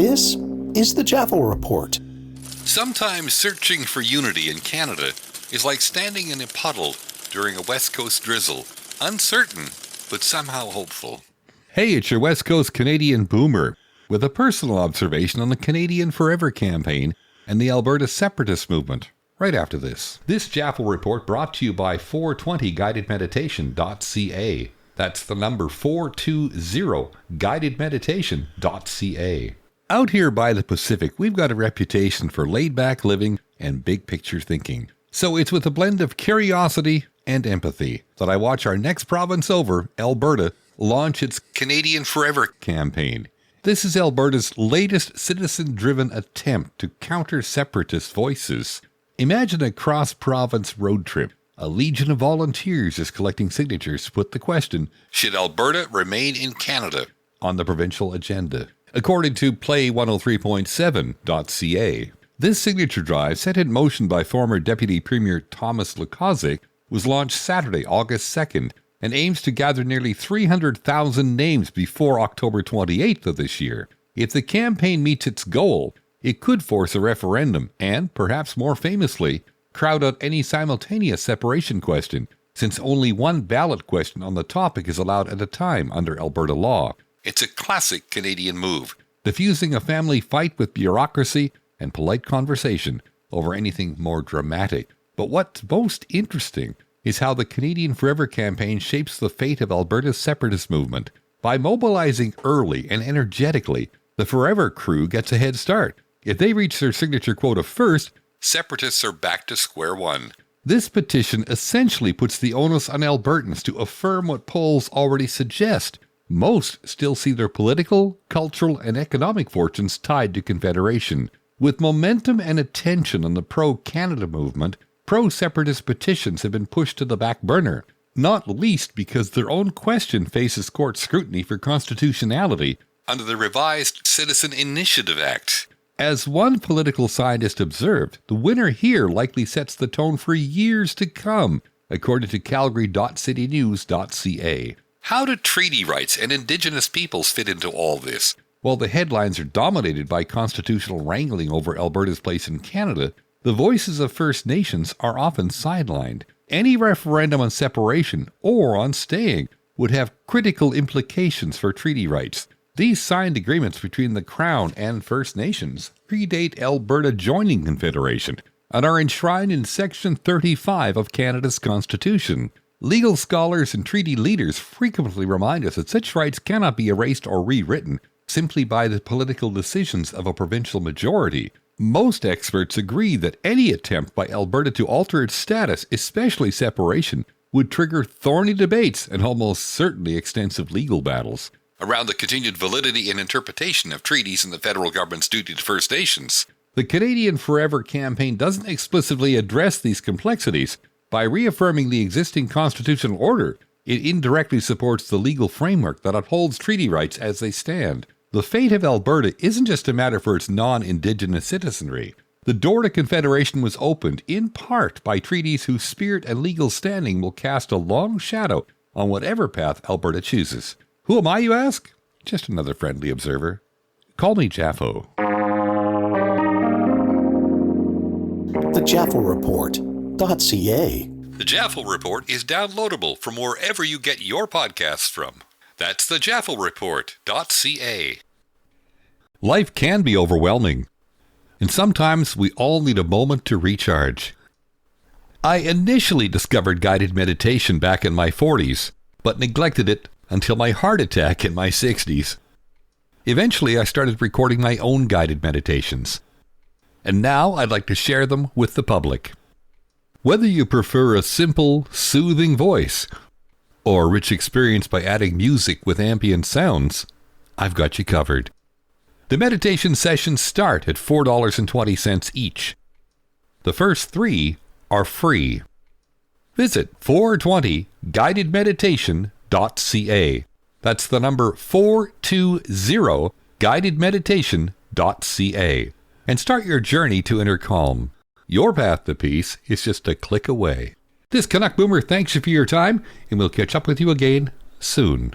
This is the Jaffel Report. Sometimes searching for unity in Canada is like standing in a puddle during a West Coast drizzle, uncertain, but somehow hopeful. Hey, it's your West Coast Canadian boomer, with a personal observation on the Canadian Forever campaign and the Alberta Separatist movement, right after this. This Jaffel Report brought to you by 420guidedmeditation.ca. That's the number 420guidedmeditation.ca. Out here by the Pacific, we've got a reputation for laid-back living and big-picture thinking. So it's with a blend of curiosity and empathy that I watch our next province over, Alberta, launch its Canadian Forever campaign. This is Alberta's latest citizen-driven attempt to counter separatist voices. Imagine a cross-province road trip. A legion of volunteers is collecting signatures to put the question, should Alberta remain in Canada, on the provincial agenda? According to play103.7.ca, this signature drive, set in motion by former Deputy Premier Thomas Lukaszuk, was launched Saturday, August 2nd, and aims to gather nearly 300,000 names before October 28th of this year. If the campaign meets its goal, it could force a referendum and, perhaps more famously, crowd out any simultaneous separation question, since only one ballot question on the topic is allowed at a time under Alberta law. It's a classic Canadian move, diffusing a family fight with bureaucracy and polite conversation over anything more dramatic. But what's most interesting is how the Canadian Forever campaign shapes the fate of Alberta's separatist movement. By mobilizing early and energetically, the Forever crew gets a head start. If they reach their signature quota first, separatists are back to square one. This petition essentially puts the onus on Albertans to affirm what polls already suggest. Most still see their political, cultural, and economic fortunes tied to Confederation. With momentum and attention on the pro-Canada movement, pro-separatist petitions have been pushed to the back burner, not least because their own question faces court scrutiny for constitutionality under the revised Citizen Initiative Act. As one political scientist observed, the winner here likely sets the tone for years to come, according to calgary.citynews.ca. How do treaty rights and Indigenous peoples fit into all this? While the headlines are dominated by constitutional wrangling over Alberta's place in Canada, the voices of First Nations are often sidelined. Any referendum on separation or on staying would have critical implications for treaty rights. These signed agreements between the Crown and First Nations predate Alberta joining Confederation and are enshrined in Section 35 of Canada's Constitution. Legal scholars and treaty leaders frequently remind us that such rights cannot be erased or rewritten simply by the political decisions of a provincial majority. Most experts agree that any attempt by Alberta to alter its status, especially separation, would trigger thorny debates and almost certainly extensive legal battles around the continued validity and interpretation of treaties and the federal government's duty to First Nations. The Canadian Forever campaign doesn't explicitly address these complexities. By reaffirming the existing constitutional order, it indirectly supports the legal framework that upholds treaty rights as they stand. The fate of Alberta isn't just a matter for its non-Indigenous citizenry. The door to Confederation was opened, in part, by treaties whose spirit and legal standing will cast a long shadow on whatever path Alberta chooses. Who am I, you ask? Just another friendly observer. Call me Jaffo. The Jaffel Report. .ca. The Jaffel Report is downloadable from wherever you get your podcasts from. That's the JaffelReport.ca. Life can be overwhelming, and sometimes we all need a moment to recharge. I initially discovered guided meditation back in my 40s, but neglected it until my heart attack in my 60s. Eventually, I started recording my own guided meditations, and now I'd like to share them with the public. Whether you prefer a simple, soothing voice or a rich experience by adding music with ambient sounds, I've got you covered. The meditation sessions start at $4.20 each. The first 3 are free. Visit 420guidedmeditation.ca. That's the number 420guidedmeditation.ca. And start your journey to inner calm. Your path to peace is just a click away. This Canuck Boomer thanks you for your time, and we'll catch up with you again soon.